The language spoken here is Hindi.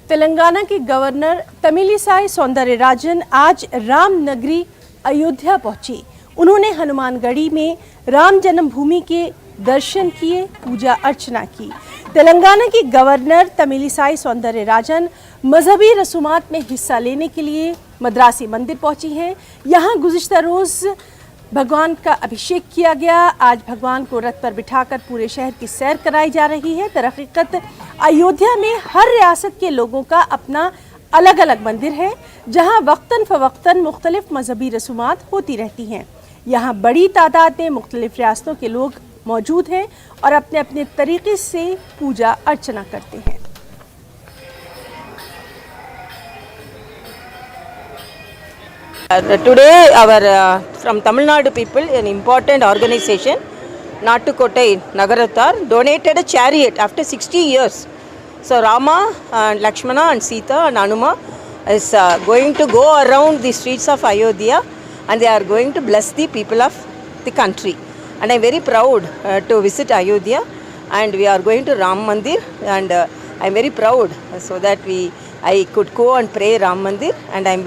तेलंगाना के गवर्नर तमिलिसाई सौंदरराजन आज राम नगरी अयोध्या पहुंची। उन्होंने हनुमानगढ़ी में राम जन्मभूमि के दर्शन किए, पूजा अर्चना की। तेलंगाना की गवर्नर तमिलिसाई सौंदरराजन मजहबी रसूमात में हिस्सा लेने के लिए मद्रासी मंदिर पहुंची हैं। यहाँ गुज़िश्ता रोज़ भगवान का अभिषेक किया गया। आज भगवान को रथ पर बिठाकर पूरे शहर की सैर कराई जा रही है। दरहकीकत अयोध्या में हर रियासत के लोगों का अपना अलग अलग मंदिर है, जहां वक्तन फ़वक्तन मुख्तलिफ मजहबी रसूमात होती रहती हैं। यहाँ बड़ी तादाद में मुख्तलिफ रियासतों के लोग मौजूद हैं और अपने अपने तरीके से पूजा अर्चना करते हैं। Today our from Tamil Nadu people, an important organization, Nattukottai Nagarattar, donated a chariot after 60 years. So Rama and Lakshmana and Sita and Hanuma is going to go around the streets of Ayodhya, and they are going to bless the people of the country. And I am very proud to visit Ayodhya, and we are going to Ram Mandir, and I am very proud so that I could go and pray Ram Mandir, and I am